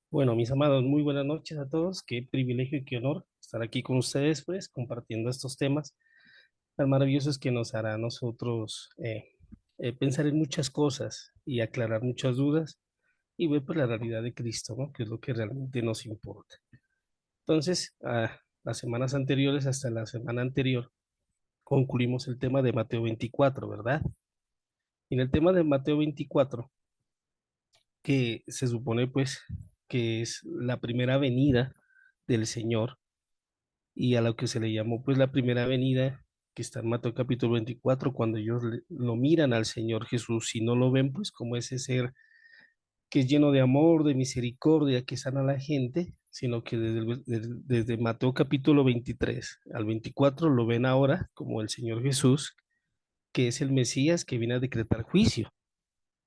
Bueno, mis amados, muy buenas noches a todos. Qué privilegio y qué honor estar aquí con ustedes, pues, compartiendo estos temas tan maravillosos que nos hará a nosotros pensar en muchas cosas y aclarar muchas dudas y ver pues la realidad de Cristo, ¿no? Que es lo que realmente nos importa. Entonces, las semanas anteriores, hasta la semana anterior, concluimos el tema de Mateo 24, ¿verdad? Y en el tema de Mateo 24, que se supone pues que es la primera venida del Señor y a lo que se le llamó pues la primera venida, que está en Mateo capítulo 24, cuando ellos lo miran al Señor Jesús y no lo ven pues como ese ser que es lleno de amor, de misericordia, que sana a la gente, sino que desde Mateo capítulo 23 al 24 lo ven ahora como el Señor Jesús, que es el Mesías que viene a decretar juicio,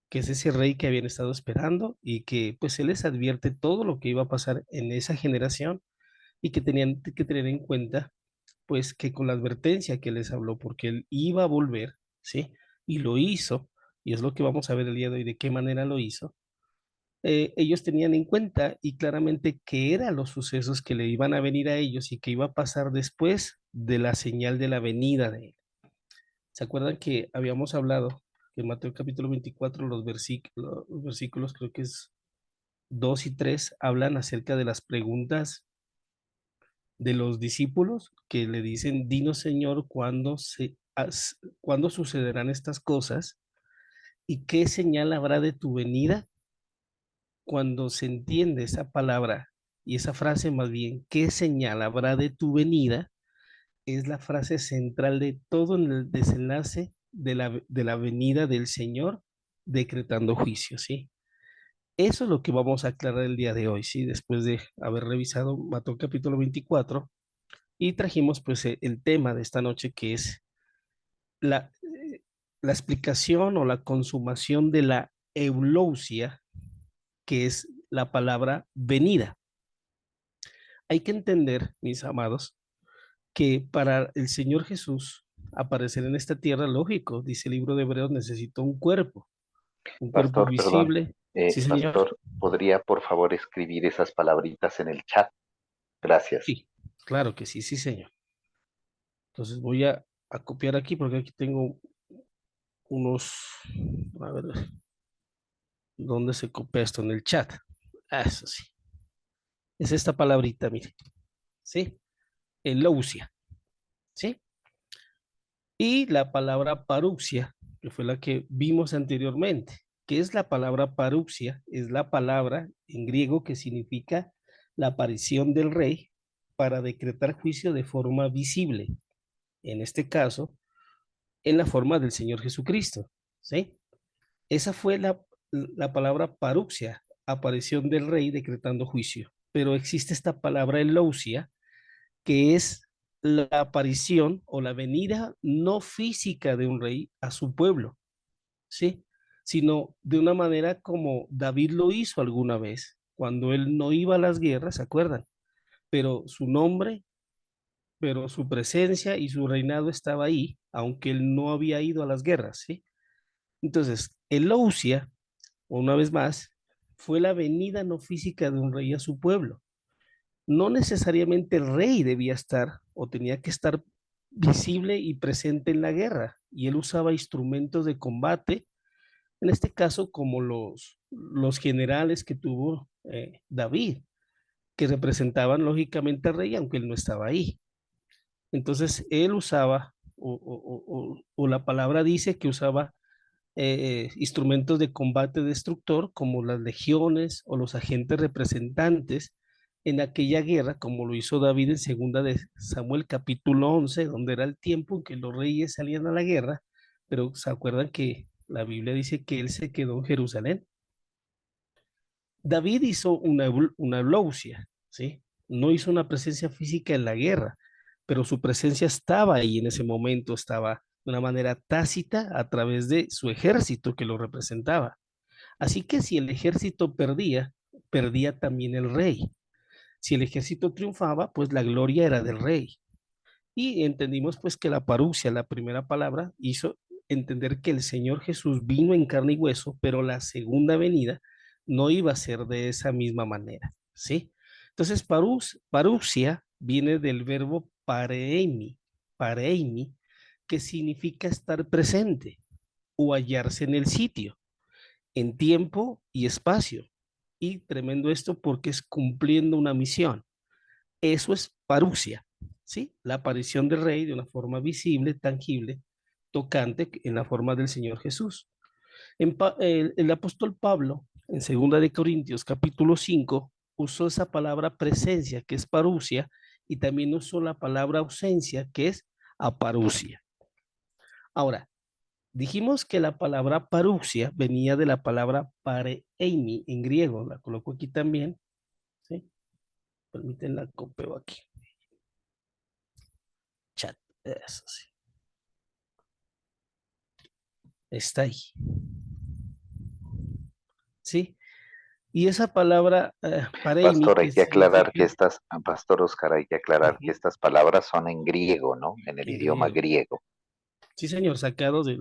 que es ese rey que habían estado esperando y que pues Él les advierte todo lo que iba a pasar en esa generación y que tenían que tener en cuenta pues que con la advertencia que les habló, porque él iba a volver, ¿sí? Y lo hizo, y es lo que vamos a ver el día de hoy, de qué manera lo hizo. Ellos tenían en cuenta y claramente qué eran los sucesos que le iban a venir a ellos y que iba a pasar después de la señal de la venida de él. ¿Se acuerdan que habíamos hablado que en Mateo capítulo 24 los versículos creo que es 2 y 3 hablan acerca de las preguntas de los discípulos que le dicen, dinos Señor, cuándo sucederán estas cosas y qué señal habrá de tu venida. Cuando se entiende esa palabra y esa frase más bien, qué señal habrá de tu venida, es la frase central de todo en el desenlace de la venida del Señor decretando juicio, ¿sí? Eso es lo que vamos a aclarar el día de hoy, ¿sí? Después de haber revisado Mateo capítulo 24 y trajimos pues el tema de esta noche que es la explicación o la consumación de la eulousia, que es la palabra venida. Hay que entender, mis amados, que para el Señor Jesús aparecer en esta tierra, lógico, dice el libro de Hebreos, necesitó un cuerpo Pastor, perdón. visible. Sí, señor. Pastor, ¿podría por favor escribir esas palabritas en el chat? Gracias. Sí, claro que sí, sí, señor. Entonces voy a copiar aquí porque aquí tengo unos, a ver, ¿dónde se copia esto? En el chat. Eso sí. Es esta palabrita, mire. ¿Sí? Elousia, ¿sí? Y la palabra paruxia, que fue la que vimos anteriormente. ¿Qué es la palabra paruxia? Es la palabra en griego que significa la aparición del rey para decretar juicio de forma visible. En este caso, en la forma del Señor Jesucristo, ¿sí? Esa fue la palabra paruxia, aparición del rey decretando juicio. Pero existe esta palabra elousia, que es la aparición o la venida no física de un rey a su pueblo, ¿sí? Sino de una manera como David lo hizo alguna vez, cuando él no iba a las guerras, ¿se acuerdan? Pero su nombre, pero su presencia y su reinado estaba ahí, aunque él no había ido a las guerras, ¿sí? Entonces, Elousia, una vez más, fue la venida no física de un rey a su pueblo. No necesariamente el rey debía estar o tenía que estar visible y presente en la guerra, y él usaba instrumentos de combate, en este caso como los generales que tuvo David, que representaban lógicamente al rey, aunque él no estaba ahí. Entonces él usaba, o la palabra dice que usaba instrumentos de combate destructor como las legiones o los agentes representantes en aquella guerra, como lo hizo David en segunda de Samuel capítulo 11, donde era el tiempo en que los reyes salían a la guerra, pero se acuerdan que la Biblia dice que él se quedó en Jerusalén. David hizo una eulogia, ¿sí? No hizo una presencia física en la guerra, pero su presencia estaba ahí en ese momento, estaba de una manera tácita a través de su ejército que lo representaba. Así que si el ejército perdía, perdía también el rey. Si el ejército triunfaba, pues la gloria era del rey. Y entendimos pues que la parucia, la primera palabra, hizo entender que el Señor Jesús vino en carne y hueso, pero la segunda venida no iba a ser de esa misma manera, ¿sí? Entonces, parousia viene del verbo pareimi, que significa estar presente o hallarse en el sitio, en tiempo y espacio. Y tremendo esto porque es cumpliendo una misión. Eso es parousia, ¿sí? La aparición del rey de una forma visible, tangible, tocante, en la forma del Señor Jesús. El apóstol Pablo, en 2 de Corintios capítulo 5, usó esa palabra presencia, que es parousia, y también usó la palabra ausencia, que es aparusia. Ahora, dijimos que la palabra parousia venía de la palabra pareimi en griego, la coloco aquí también, ¿sí? Permiten la copio aquí. Chat, eso sí. Está ahí. ¿Sí? Y esa palabra pareimi, Pastor, que significa... Pastor Oscar, hay que aclarar que Ujú, estas palabras son en griego, ¿no? En el en idioma griego. griego. Sí, señor, sacado de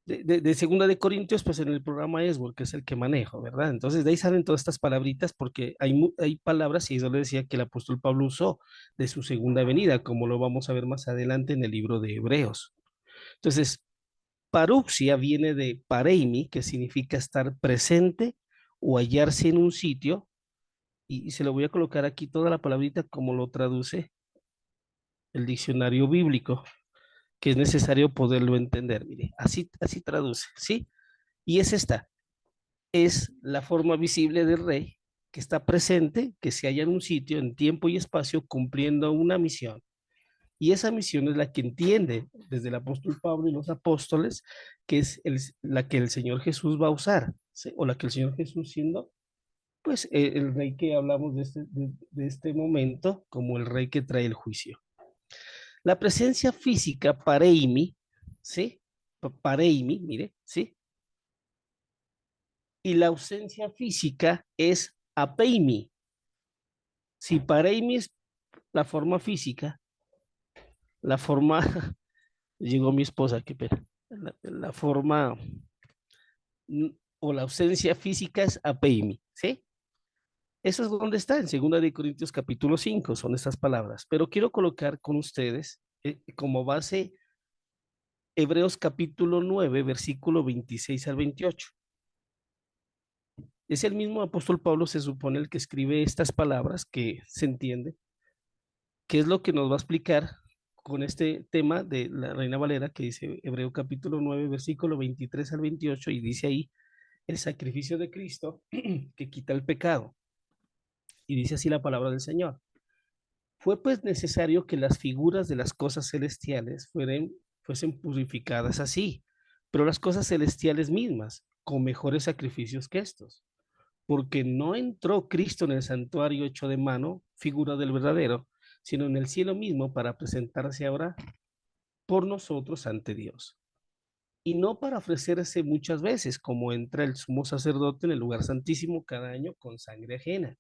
2 de Corintios, pues en el programa Esword, que es el que manejo, ¿verdad? Entonces de ahí salen todas estas palabritas porque hay palabras, y eso le decía que el apóstol Pablo usó de su segunda venida, como lo vamos a ver más adelante en el libro de Hebreos. Entonces, parousia viene de pareimi, que significa estar presente o hallarse en un sitio, y se lo voy a colocar aquí toda la palabrita como lo traduce el diccionario bíblico, que es necesario poderlo entender. Mire, así traduce, ¿sí? Y es esta, es la forma visible del rey que está presente, que se halla en un sitio, en tiempo y espacio, cumpliendo una misión. Y esa misión es la que entiende desde el apóstol Pablo y los apóstoles, que es la que el Señor Jesús va a usar, ¿sí? O la que el Señor Jesús siendo, pues, el rey que hablamos de este momento, como el rey que trae el juicio. La presencia física, pareimi, ¿sí? Pareimi, mire, ¿sí? Y la ausencia física es apeimi. Si pareimi es la forma física, la forma, llegó mi esposa, qué pena, la forma o la ausencia física es apeimi, ¿sí? Eso es donde está en 2 de Corintios capítulo 5, son estas palabras. Pero quiero colocar con ustedes como base Hebreos capítulo 9, versículo 26 al 28. Es el mismo apóstol Pablo, se supone, el que escribe estas palabras, que se entiende, que es lo que nos va a explicar con este tema de la Reina Valera, que dice Hebreo capítulo 9, versículo 23 al 28, y dice ahí, el sacrificio de Cristo que quita el pecado. Y dice así la palabra del Señor. Fue pues necesario que las figuras de las cosas celestiales fuesen purificadas así, pero las cosas celestiales mismas, con mejores sacrificios que estos, porque no entró Cristo en el santuario hecho de mano, figura del verdadero, sino en el cielo mismo para presentarse ahora por nosotros ante Dios. Y no para ofrecerse muchas veces, como entra el sumo sacerdote en el lugar santísimo cada año con sangre ajena.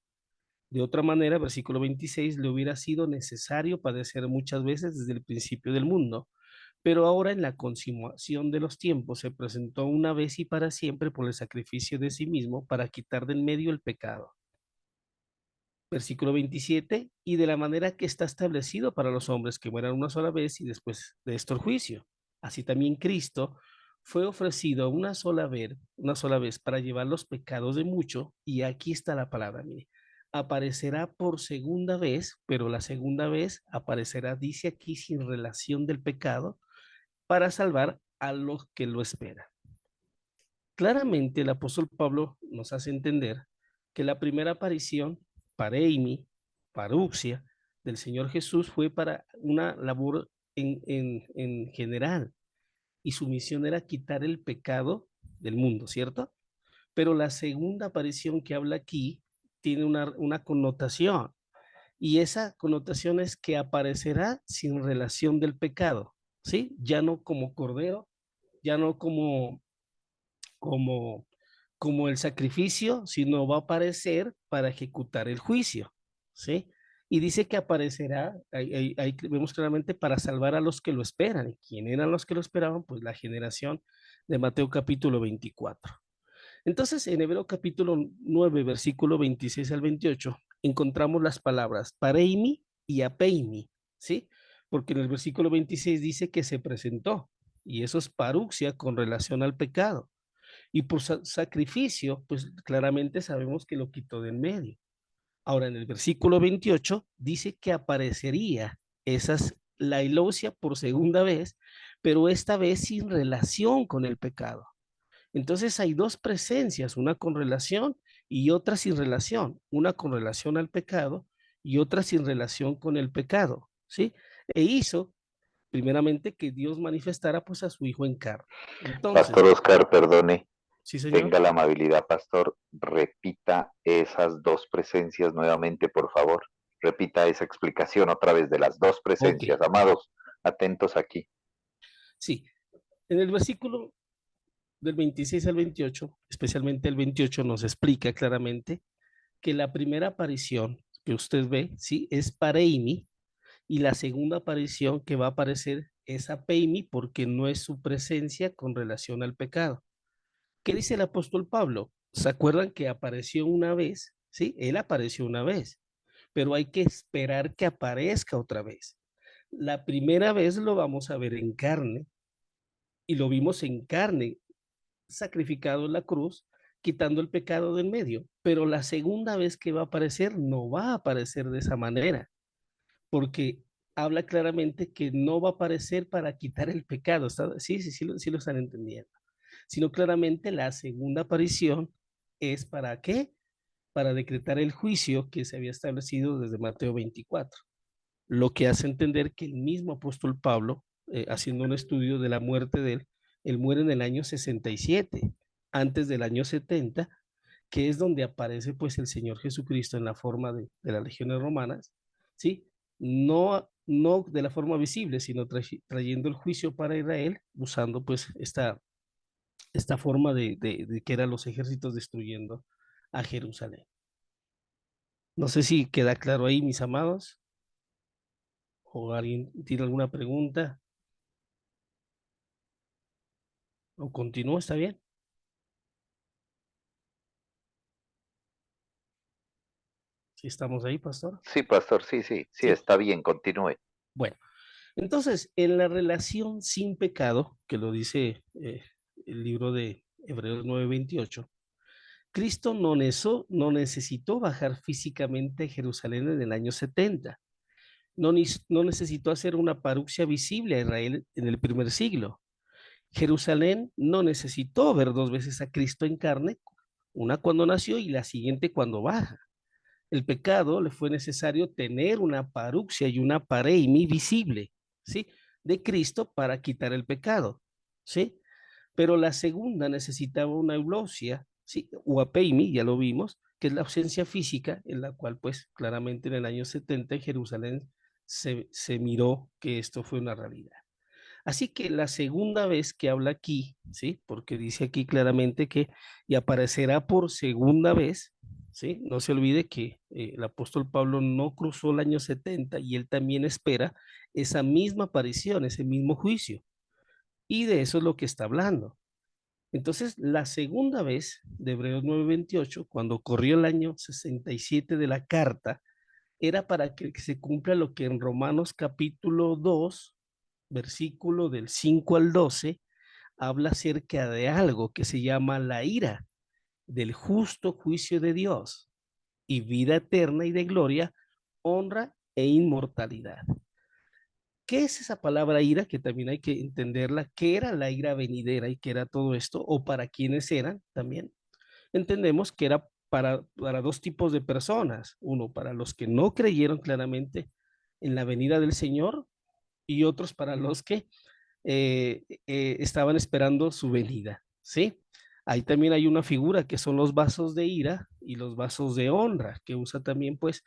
De otra manera, versículo 26, le hubiera sido necesario padecer muchas veces desde el principio del mundo, pero ahora en la consumación de los tiempos se presentó una vez y para siempre por el sacrificio de sí mismo para quitar del medio el pecado. Versículo 27, y de la manera que está establecido para los hombres que mueran una sola vez y después de esto el juicio. Así también Cristo fue ofrecido una sola vez para llevar los pecados de mucho, y aquí está la palabra, mire, aparecerá por segunda vez, pero la segunda vez aparecerá, dice aquí, sin relación del pecado, para salvar a los que lo esperan. Claramente el apóstol Pablo nos hace entender que la primera aparición, pareimi, paruxia, del Señor Jesús fue para una labor en general, y su misión era quitar el pecado del mundo, ¿cierto? Pero la segunda aparición que habla aquí tiene una connotación, y esa connotación es que aparecerá sin relación del pecado, ¿sí? Ya no como cordero, ya no como, como el sacrificio, sino va a aparecer para ejecutar el juicio, ¿sí? Y dice que aparecerá, ahí vemos claramente, para salvar a los que lo esperan. ¿Y quién eran los que lo esperaban? Pues la generación de Mateo capítulo 24. Entonces, en Hebreo capítulo 9, versículo 26 al 28, encontramos las palabras pareimi y apeimi, ¿sí? Porque en el versículo 26 dice que se presentó, y eso es paruxia con relación al pecado. Y por sacrificio, pues claramente sabemos que lo quitó de en medio. Ahora, en el versículo 28 dice que aparecería la ilousia por segunda vez, pero esta vez sin relación con el pecado. Entonces hay dos presencias, una con relación y otra sin relación, una con relación al pecado y otra sin relación con el pecado, ¿sí? E hizo primeramente que Dios manifestara pues a su Hijo en carne. Pastor Entonces, Oscar, perdone, sí, señor. tenga la amabilidad, pastor, repita esas dos presencias nuevamente, por favor. Repita esa explicación otra vez de las dos Ok, presencias. Amados, atentos aquí. sí. En el versículo del 26 al 28, especialmente el 28, nos explica claramente que la primera aparición que usted ve, sí, es Pareimi, y la segunda aparición que va a aparecer es Apeimi porque no es su presencia con relación al pecado. ¿Qué dice el apóstol Pablo? ¿Se acuerdan que apareció una vez? Sí, él apareció una vez, pero hay que esperar que aparezca otra vez. La primera vez lo vamos a ver en carne y lo vimos en carne, sacrificado en la cruz, quitando el pecado del medio, pero la segunda vez que va a aparecer no va a aparecer de esa manera, porque habla claramente que no va a aparecer para quitar el pecado. Sí, sí, sí lo están entendiendo. Sino claramente la segunda aparición es para qué? Para decretar el juicio que se había establecido desde Mateo 24. Lo que hace entender que el mismo apóstol Pablo, haciendo un estudio de la muerte de él muere en el año 67, antes del año 70, que es donde aparece pues el Señor Jesucristo en la forma de las legiones romanas, ¿sí? No de la forma visible, sino trayendo el juicio para Israel, usando pues esta forma de que eran los ejércitos destruyendo a Jerusalén. No sé si queda claro ahí, mis amados, o alguien tiene alguna pregunta, o continúa, está bien. Si estamos ahí, pastor. Sí, pastor, sí, sí, sí, Sí. está bien, continúe. Bueno, entonces, en la relación sin pecado, que lo dice el libro de Hebreos 9:28, Cristo no necesitó bajar físicamente a Jerusalén en el año 70. No necesitó hacer una paruxia visible a Israel en el primer siglo. Jerusalén no necesitó ver dos veces a Cristo en carne, una cuando nació y la siguiente cuando baja. El pecado le fue necesario tener una paruxia y una pareimi visible, ¿sí? De Cristo para quitar el pecado, ¿sí? Pero la segunda necesitaba una eulosia, ¿sí? O apeimi, ya lo vimos, que es la ausencia física, en la cual, pues, claramente en el año 70 en Jerusalén se miró que esto fue una realidad. Así que la segunda vez que habla aquí, ¿sí? Porque dice aquí claramente que y aparecerá por segunda vez, ¿sí? No se olvide que el apóstol Pablo no cruzó el año 70 y él también espera esa misma aparición, ese mismo juicio. Y de eso es lo que está hablando. Entonces, la segunda vez de Hebreos 9:28, cuando corrió el año 67 de la carta, era para que se cumpla lo que en Romanos capítulo 2, versículo del 5 al 12, habla acerca de algo que se llama la ira, del justo juicio de Dios, y vida eterna y de gloria, honra e inmortalidad. ¿Qué es esa palabra ira? Que también hay que entenderla. ¿Qué era la ira venidera y qué era todo esto? ¿O para quiénes eran también? Entendemos que era para dos tipos de personas. Uno, para los que no creyeron claramente en la venida del Señor y otros para los que estaban esperando su venida, ¿sí? Ahí también hay una figura que son los vasos de ira y los vasos de honra, que usa también pues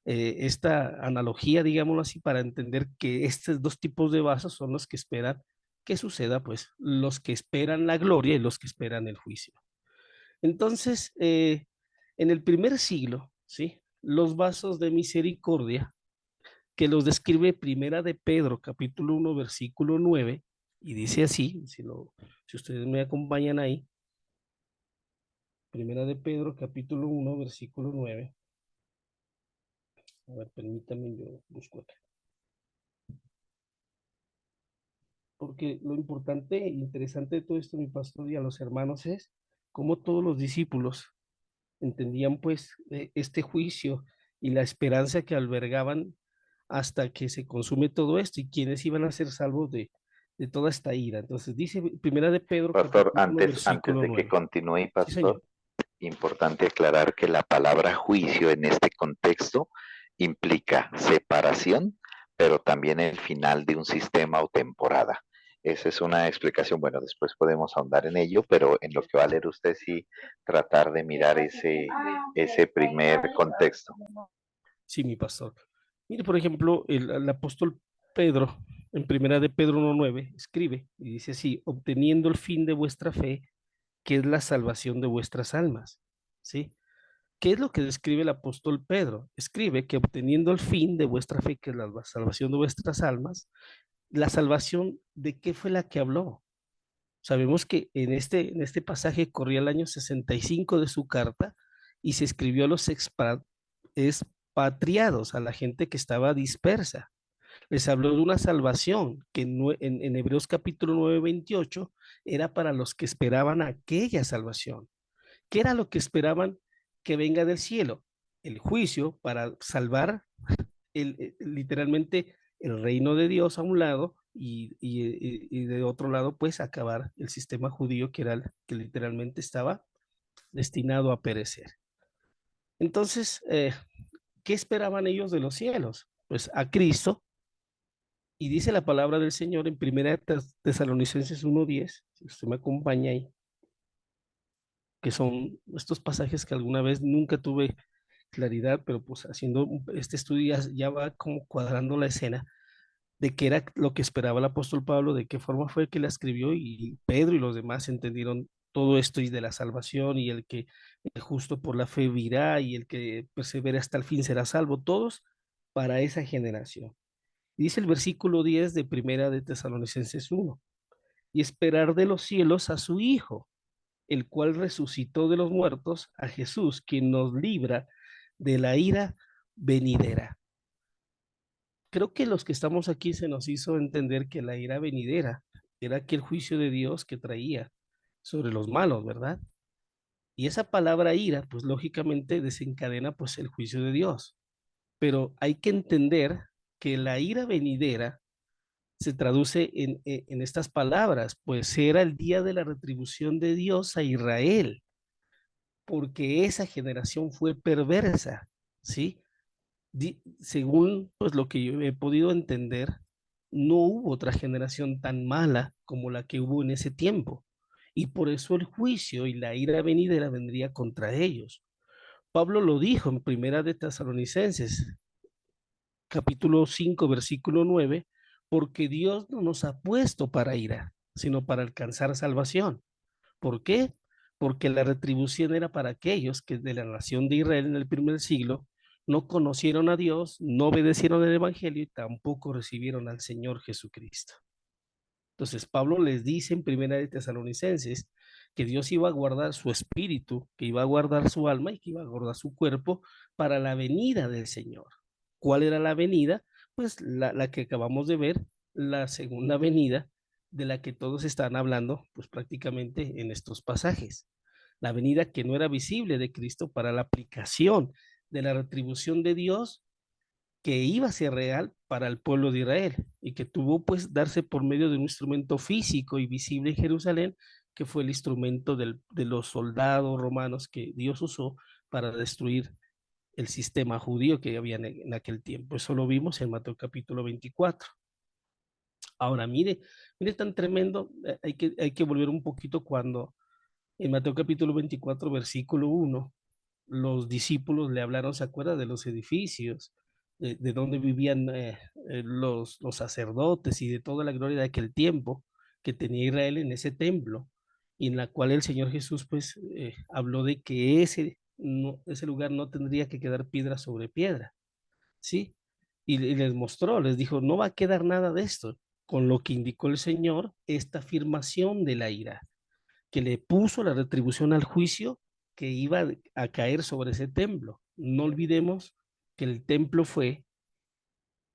esta analogía, digámoslo así, para entender que estos dos tipos de vasos son los que esperan que suceda, pues los que esperan la gloria y los que esperan el juicio. Entonces, en el primer siglo, ¿sí? Los vasos de misericordia que los describe Primera de Pedro, capítulo 1 versículo 9 y dice así, si ustedes me acompañan ahí, Primera de Pedro, capítulo 1, versículo 9. A ver, permítame, yo busco acá. Porque lo importante e interesante de todo esto, mi pastor, y a los hermanos es cómo todos los discípulos entendían pues este juicio y la esperanza que albergaban hasta que se consume todo esto y quienes iban a ser salvos de toda esta ira. Entonces dice Primera de Pedro, Pastor, capítulo 1, antes versículo de que 9. continúe, Sí, señor. pastor, importante aclarar que la palabra juicio en este contexto implica separación, pero también el final de un sistema o temporada. Esa es una explicación, bueno, después podemos ahondar en ello, pero en lo que va a leer usted sí tratar de mirar ese primer contexto. Sí, mi pastor. Mire, por ejemplo, el apóstol Pedro, en Primera de Pedro 1:9, escribe y dice así, obteniendo el fin de vuestra fe, que es la salvación de vuestras almas. ¿Sí? ¿Qué es lo que describe el apóstol Pedro? Escribe que obteniendo el fin de vuestra fe, que es la salvación de vuestras almas, la salvación de qué fue la que habló. Sabemos que en este pasaje corría el año 65 de su carta y se escribió a los expatriados, a la gente que estaba dispersa. Les habló de una salvación que en Hebreos capítulo 9, 28 era para los que esperaban aquella salvación. ¿Qué era lo que esperaban que venga del cielo? El juicio para salvar literalmente el reino de Dios a un lado y de otro lado pues acabar el sistema judío que era el que literalmente estaba destinado a perecer. Entonces, ¿qué esperaban ellos de los cielos? Pues a Cristo, y dice la palabra del Señor en Primera Tesalonicenses 1:10, si usted me acompaña ahí, que son estos pasajes que alguna vez nunca tuve claridad, pero pues haciendo este estudio ya va como cuadrando la escena de qué era lo que esperaba el apóstol Pablo, de qué forma fue que la escribió y Pedro y los demás entendieron todo esto y de la salvación y el que el justo por la fe virá y el que persevere hasta el fin será salvo, todos para esa generación. Dice el versículo 10 de Primera de Tesalonicenses 1, y esperar de los cielos a su Hijo, el cual resucitó de los muertos, a Jesús, quien nos libra de la ira venidera. Creo que los que estamos aquí se nos hizo entender que la ira venidera era aquel juicio de Dios que traía sobre los malos, ¿verdad? Y esa palabra ira, pues lógicamente desencadena pues el juicio de Dios. Pero hay que entender que la ira venidera se traduce en estas palabras, pues era el día de la retribución de Dios a Israel, porque esa generación fue perversa, ¿sí? Según pues lo que yo he podido entender, no hubo otra generación tan mala como la que hubo en ese tiempo. Y por eso el juicio y la ira venidera vendría contra ellos. Pablo lo dijo en Primera de Tesalonicenses, capítulo 5 versículo 9, porque Dios no nos ha puesto para ira, sino para alcanzar salvación. ¿Por qué? Porque la retribución era para aquellos que de la nación de Israel en el primer siglo no conocieron a Dios, no obedecieron el Evangelio y tampoco recibieron al Señor Jesucristo. Entonces Pablo les dice en Primera de Tesalonicenses que Dios iba a guardar su espíritu, que iba a guardar su alma y que iba a guardar su cuerpo para la venida del Señor. ¿Cuál era la venida? Pues la que acabamos de ver, la segunda venida de la que todos están hablando, pues prácticamente en estos pasajes. La venida que no era visible de Cristo para la aplicación de la retribución de Dios que iba a ser real para el pueblo de Israel y que tuvo pues darse por medio de un instrumento físico y visible en Jerusalén, que fue el instrumento de los soldados romanos que Dios usó para destruir el sistema judío que había en aquel tiempo. Eso lo vimos en Mateo capítulo 24. Ahora, mire tan tremendo, hay que volver un poquito cuando en Mateo capítulo 24, versículo 1, los discípulos le hablaron, ¿se acuerda? De los edificios, de dónde vivían los sacerdotes y de toda la gloria de aquel tiempo que tenía Israel en ese templo, y en la cual el Señor Jesús pues habló de que ese lugar no tendría que quedar piedra sobre piedra, ¿sí? Y les mostró, les dijo, no va a quedar nada de esto, con lo que indicó el Señor esta afirmación de la ira que le puso la retribución al juicio que iba a caer sobre ese templo. No olvidemos que el templo fue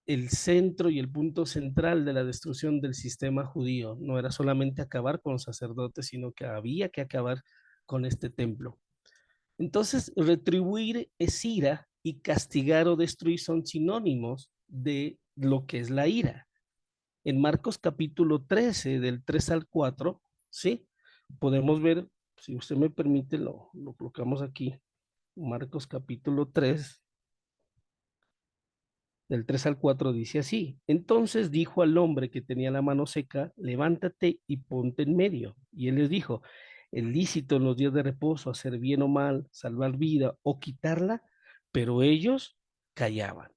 el centro y el punto central de la destrucción del sistema judío. No era solamente acabar con los sacerdotes, sino que había que acabar con este templo. Entonces, retribuir es ira y castigar o destruir son sinónimos de lo que es la ira. En Marcos capítulo 13, del 3 al 4, ¿sí? Podemos ver, si usted me permite, lo colocamos aquí. Marcos capítulo 3, del 3 al 4 dice así: entonces dijo al hombre que tenía la mano seca, levántate y ponte en medio. Y él les dijo, es lícito en los días de reposo hacer bien o mal, salvar vida o quitarla, pero ellos callaban.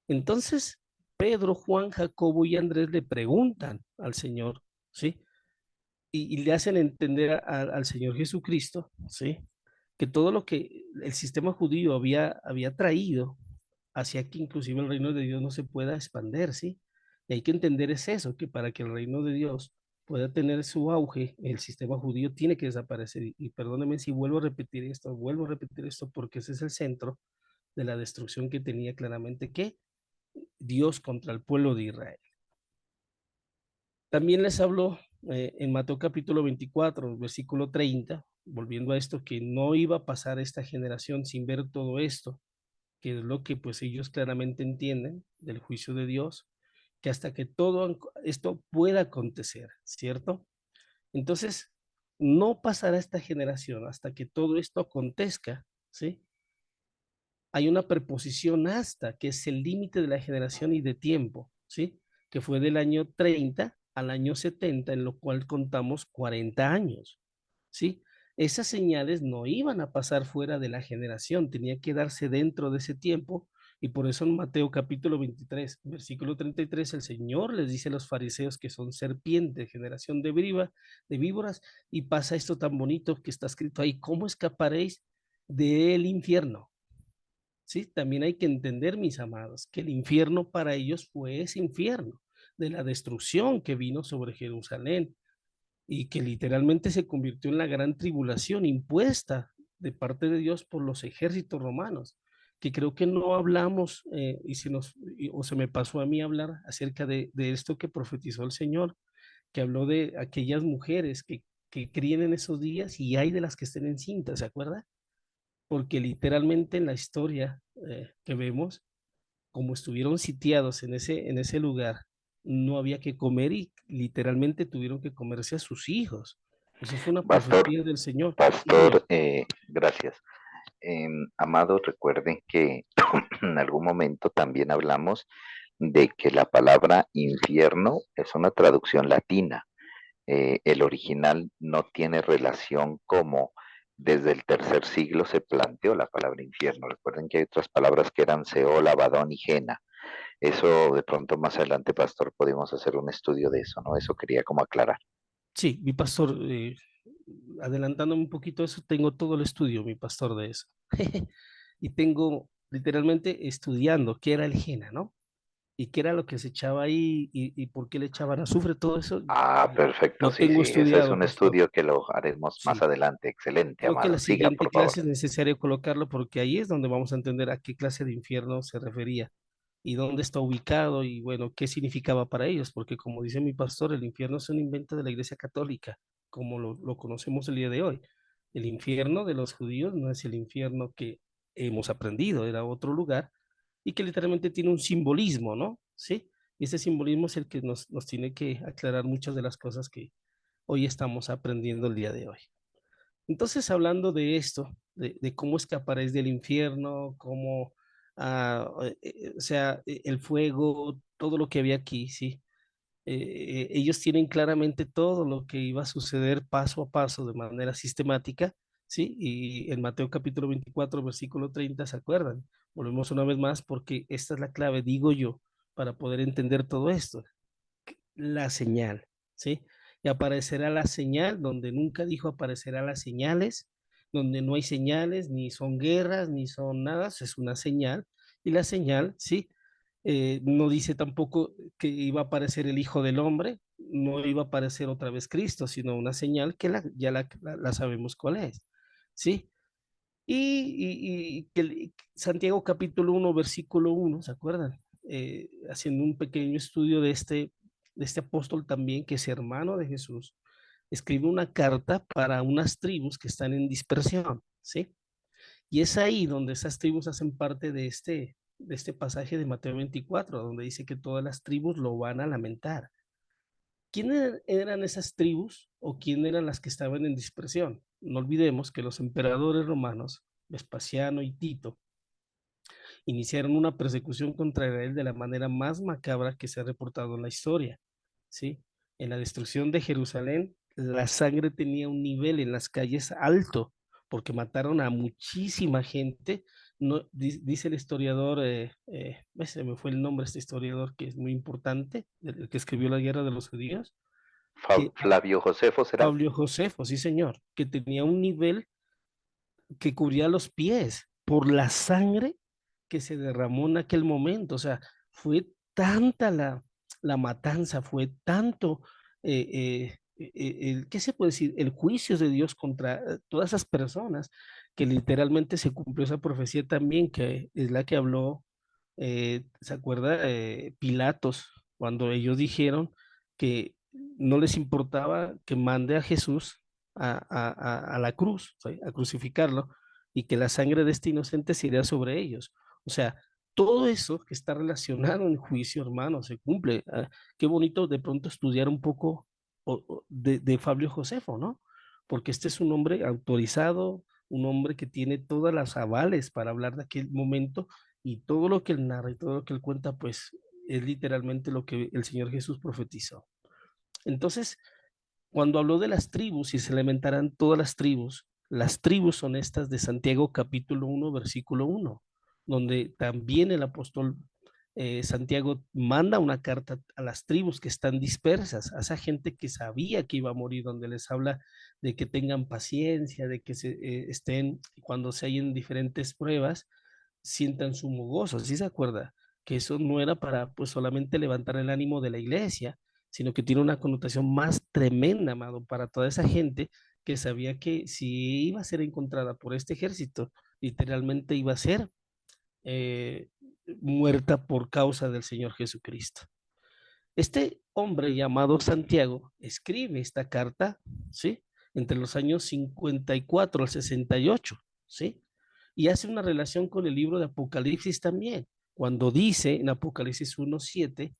Entonces Pedro, Juan, Jacobo y Andrés le preguntan al Señor, ¿sí? Y le hacen entender al Señor Jesucristo, ¿sí? Que todo lo que el sistema judío había traído hacia que inclusive el reino de Dios no se pueda expandir, ¿sí? Y hay que entender es eso, que para que el reino de Dios pueda tener su auge, el sistema judío tiene que desaparecer. Y perdóneme si vuelvo a repetir esto, porque ese es el centro de la destrucción que tenía claramente que Dios contra el pueblo de Israel. También les habló en Mateo capítulo 24, versículo 30, volviendo a esto, que no iba a pasar esta generación sin ver todo esto, que es lo que pues ellos claramente entienden del juicio de Dios, que hasta que todo esto pueda acontecer, ¿cierto? Entonces, no pasará esta generación hasta que todo esto acontezca, ¿sí? Hay una preposición hasta, que es el límite de la generación y de tiempo, ¿sí? Que fue del año 30 al año 70, en lo cual contamos 40 años, ¿sí? Esas señales no iban a pasar fuera de la generación, tenía que darse dentro de ese tiempo, y por eso en Mateo capítulo 23, versículo 33, el Señor les dice a los fariseos que son serpientes, generación de víboras, y pasa esto tan bonito que está escrito ahí: ¿cómo escaparéis del infierno? Sí, también hay que entender, mis amados, que el infierno para ellos fue ese infierno de la destrucción que vino sobre Jerusalén y que literalmente se convirtió en la gran tribulación impuesta de parte de Dios por los ejércitos romanos, que creo que no hablamos o se me pasó a mí hablar acerca de esto que profetizó el Señor, que habló de aquellas mujeres que crían en esos días y hay de las que estén encintas, ¿se acuerda? Porque literalmente en la historia que vemos, como estuvieron sitiados en ese lugar, no había que comer y literalmente tuvieron que comerse a sus hijos. Eso fue una Pastor, profecía del Señor. Sí, señor. pastor, gracias. Amados, recuerden que en algún momento también hablamos de que la palabra infierno es una traducción latina. El original no tiene relación como desde el tercer siglo se planteó la palabra infierno. Recuerden que hay otras palabras que eran Seol, Abadón y Jena. Eso de pronto más adelante, pastor, podemos hacer un estudio de eso, ¿no? Eso quería como aclarar. Sí, mi pastor, adelantándome un poquito eso, tengo todo el estudio, mi pastor, de eso. Y tengo literalmente estudiando qué era el Jena, ¿no? Y qué era lo que se echaba ahí y por qué le echaban azufre, todo eso. Ah, perfecto, Lo sí, tengo sí, ese es estudiado, un pastor. estudio que lo haremos más Sí. adelante. Excelente, Creo que amado. la Siga, siguiente por favor. clase es necesario colocarlo porque ahí es donde vamos a entender a qué clase de infierno se refería y dónde está ubicado y bueno, qué significaba para ellos, porque como dice mi pastor, el infierno es un invento de la Iglesia Católica, como lo conocemos el día de hoy. El infierno de los judíos no es el infierno que hemos aprendido, era otro lugar y que literalmente tiene un simbolismo, ¿no? Sí, y ese simbolismo es el que nos tiene que aclarar muchas de las cosas que hoy estamos aprendiendo el día de hoy. Entonces, hablando de esto, de cómo escaparéis del infierno, cómo, o sea, el fuego, todo lo que había aquí, ¿sí? Ellos tienen claramente todo lo que iba a suceder paso a paso de manera sistemática, ¿sí? Y en Mateo capítulo 24, versículo 30, ¿se acuerdan? Volvemos una vez más porque esta es la clave, digo yo, para poder entender todo esto, la señal, ¿sí? Y aparecerá la señal donde nunca dijo aparecerá las señales, donde no hay señales, ni son guerras, ni son nada, es una señal. Y la señal, ¿sí? No dice tampoco que iba a aparecer el Hijo del Hombre, no iba a aparecer otra vez Cristo, sino una señal que ya la sabemos cuál es, ¿sí? Y que Santiago capítulo 1, versículo 1, ¿se acuerdan? Haciendo un pequeño estudio de este apóstol también, que es hermano de Jesús, escribe una carta para unas tribus que están en dispersión, ¿sí? Y es ahí donde esas tribus hacen parte de este pasaje de Mateo 24, donde dice que todas las tribus lo van a lamentar. ¿Quiénes eran esas tribus o quién eran las que estaban en dispersión? No olvidemos que los emperadores romanos, Vespasiano y Tito, iniciaron una persecución contra Israel de la manera más macabra que se ha reportado en la historia, ¿sí? En la destrucción de Jerusalén, la sangre tenía un nivel en las calles alto, porque mataron a muchísima gente. No, dice el historiador, se me fue el nombre de este historiador que es muy importante, el que escribió la guerra de los judíos, que Flavio Josefo será. Pablo Josefo, sí señor, que tenía un nivel que cubría los pies por la sangre que se derramó en aquel momento. O sea, fue tanta la matanza, fue tanto, ¿qué se puede decir? El juicio de Dios contra todas esas personas, que literalmente se cumplió esa profecía también, que es la que habló, ¿se acuerda? Pilatos, cuando ellos dijeron que no les importaba que mande a Jesús a la cruz, ¿sí? A crucificarlo, y que la sangre de este inocente se iría sobre ellos. O sea, todo eso que está relacionado en el juicio, hermano, se cumple. Qué bonito de pronto estudiar un poco de Fabio Josefo, ¿no? Porque este es un hombre autorizado, un hombre que tiene todas las avales para hablar de aquel momento, y todo lo que él narra y todo lo que él cuenta, pues es literalmente lo que el Señor Jesús profetizó. Entonces, cuando habló de las tribus y se lamentarán todas las tribus son estas de Santiago capítulo 1, versículo 1, donde también el apóstol Santiago manda una carta a las tribus que están dispersas, a esa gente que sabía que iba a morir, donde les habla de que tengan paciencia, de que estén, cuando se hallen diferentes pruebas, sientan su gozo. ¿Sí se acuerda? Que eso no era para pues solamente levantar el ánimo de la iglesia, sino que tiene una connotación más tremenda, amado, para toda esa gente que sabía que si iba a ser encontrada por este ejército, literalmente iba a ser eh, muerta por causa del Señor Jesucristo. Este hombre llamado Santiago escribe esta carta, ¿sí? Entre los años 54 al 68, ¿sí? Y hace una relación con el libro de Apocalipsis también, cuando dice en Apocalipsis 1:7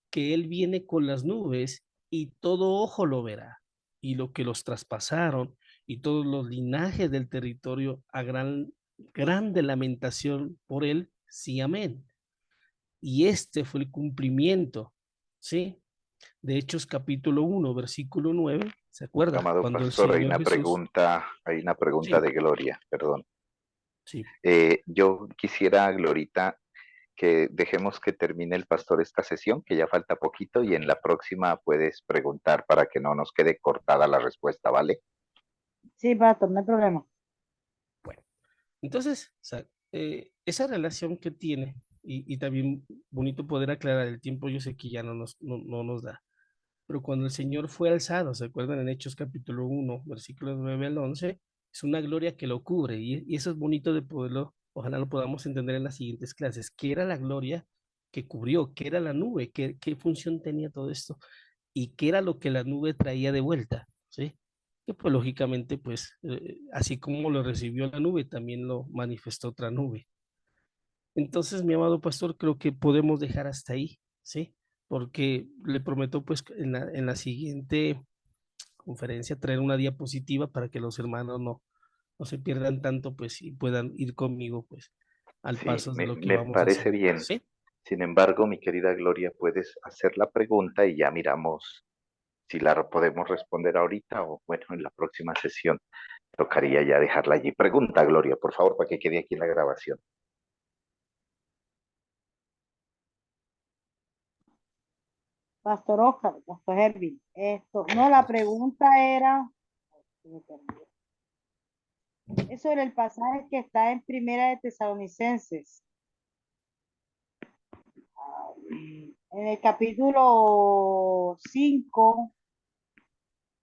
que él viene con las nubes y todo ojo lo verá, y lo que los traspasaron y todos los linajes del territorio a grande lamentación por él, sí, amén. Y este fue el cumplimiento, ¿sí? De Hechos capítulo 1 versículo 9, ¿se acuerda? Amado Cuando el pastor, Señor Jesús, hay una pregunta sí, de Gloria, perdón. sí, Yo quisiera, Glorita, que dejemos que termine el pastor esta sesión, que ya falta poquito, y en la próxima puedes preguntar para que no nos quede cortada la respuesta, ¿vale? Sí, pastor, no hay problema. bueno. Entonces, o sea, esa relación que tiene, y también bonito poder aclarar el tiempo, yo sé que ya no nos da, pero cuando el Señor fue alzado, ¿se acuerdan en Hechos capítulo 1 versículos 9 al 11? Es una gloria que lo cubre, y eso es bonito de poderlo, ojalá lo podamos entender en las siguientes clases. ¿Qué era la gloria que cubrió? ¿Qué era la nube? ¿Qué función tenía todo esto? ¿Y qué era lo que la nube traía de vuelta? ¿Sí? Que pues lógicamente, pues así como lo recibió la nube, también lo manifestó otra nube. Entonces, mi amado pastor, creo que podemos dejar hasta ahí, ¿sí? Porque le prometo, pues, en la siguiente conferencia traer una diapositiva para que los hermanos no se pierdan tanto, pues, y puedan ir conmigo, pues, al Sí, paso de lo que me vamos parece haciendo, bien. ¿sí? Sin embargo, mi querida Gloria, puedes hacer la pregunta y ya miramos si la podemos responder ahorita o, bueno, en la próxima sesión. Tocaría ya dejarla allí. Pregunta, Gloria, por favor, para que quede aquí en la grabación. Pastor Oscar, Pastor Hervin, esto, no, la pregunta era, es sobre el pasaje que está en Primera de Tesalonicenses, en el capítulo 5.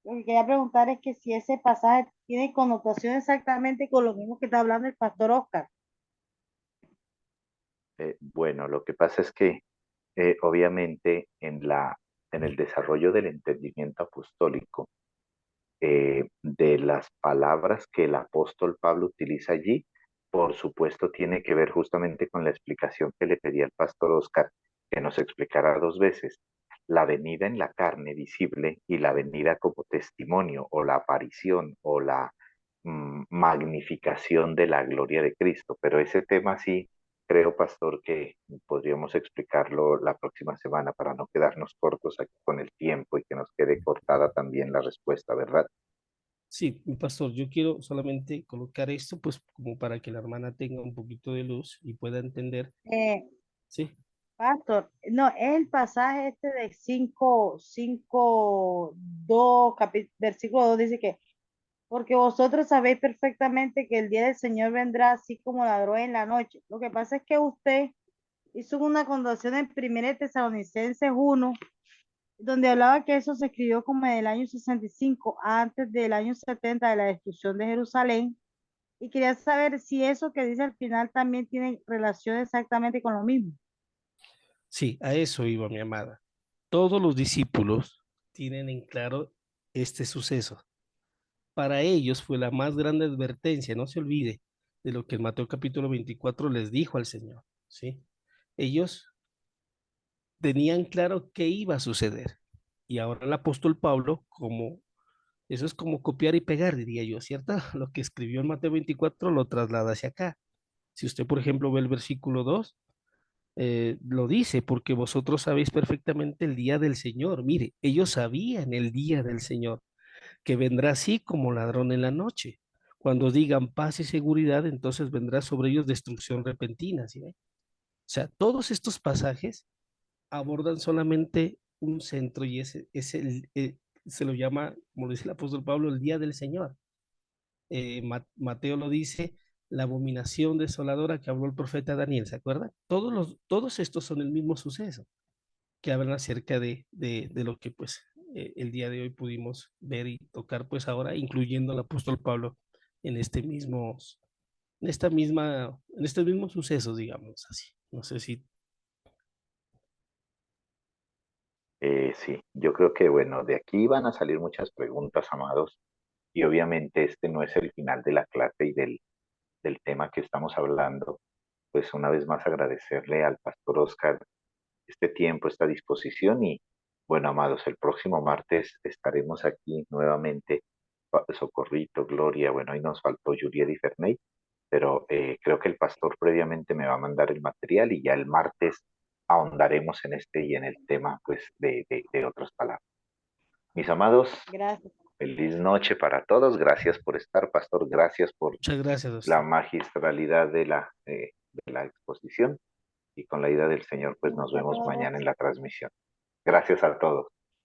Lo que quería preguntar es que si ese pasaje tiene connotación exactamente con lo mismo que está hablando el pastor Oscar. Bueno, lo que pasa es que obviamente en el desarrollo del entendimiento apostólico, de las palabras que el apóstol Pablo utiliza allí, por supuesto tiene que ver justamente con la explicación que le pedí al pastor Oscar, que nos explicara dos veces, la venida en la carne visible y la venida como testimonio o la aparición o la magnificación de la gloria de Cristo. Pero ese tema sí, creo, pastor, que podríamos explicarlo la próxima semana para no quedarnos cortos aquí con el tiempo y que nos quede cortada también la respuesta, ¿verdad? Sí, mi pastor, yo quiero solamente colocar esto, pues como para que la hermana tenga un poquito de luz y pueda entender, Eh, ¿sí? Pastor, no, es el pasaje este de 2, versículo 2 dice que, porque vosotros sabéis perfectamente que el día del Señor vendrá así como ladrón en la noche. Lo que pasa es que usted hizo una connotación en 1 Tesalonicenses 1, donde hablaba que eso se escribió como en el año 65, antes del año 70 de la destrucción de Jerusalén, y quería saber si eso que dice al final también tiene relación exactamente con lo mismo. Sí, a eso iba mi amada. Todos los discípulos tienen en claro este suceso. Para ellos fue la más grande advertencia, no se olvide de lo que en Mateo capítulo 24 les dijo al Señor, ¿sí? Ellos tenían claro qué iba a suceder. Y ahora el apóstol Pablo, como eso es como copiar y pegar, diría yo, ¿cierto? Lo que escribió en Mateo 24 lo traslada hacia acá. Si usted, por ejemplo, ve el versículo 2, lo dice, porque vosotros sabéis perfectamente el día del Señor. Mire, ellos sabían el día del Señor, que vendrá así como ladrón en la noche. Cuando digan paz y seguridad, entonces vendrá sobre ellos destrucción repentina, ¿sí ve? O sea, todos estos pasajes abordan solamente un centro y ese es se lo llama, como lo dice el apóstol Pablo, el día del Señor. Mateo lo dice, la abominación desoladora que habló el profeta Daniel, ¿se acuerdan? Todos estos son el mismo suceso, que hablan acerca de lo que pues el día de hoy pudimos ver y tocar pues ahora, incluyendo al apóstol Pablo en en estos mismos sucesos, digamos así. No sé si. Sí, yo creo que, bueno, de aquí van a salir muchas preguntas, amados, y obviamente este no es el final de la clase y del tema que estamos hablando. Pues una vez más agradecerle al pastor Oscar este tiempo, esta disposición y, bueno, amados, el próximo martes estaremos aquí nuevamente. Socorrito, Gloria, bueno, ahí nos faltó Yuriel y Ferney, pero creo que el pastor previamente me va a mandar el material y ya el martes ahondaremos en este y en el tema, pues, de otras palabras. Mis amados, Gracias. feliz noche para todos. Gracias por estar, pastor. Gracias por Muchas gracias a la usted. magistralidad de la exposición. Y con la ayuda del Señor, pues nos A vemos mañana en todos. la transmisión. Gracias a todos.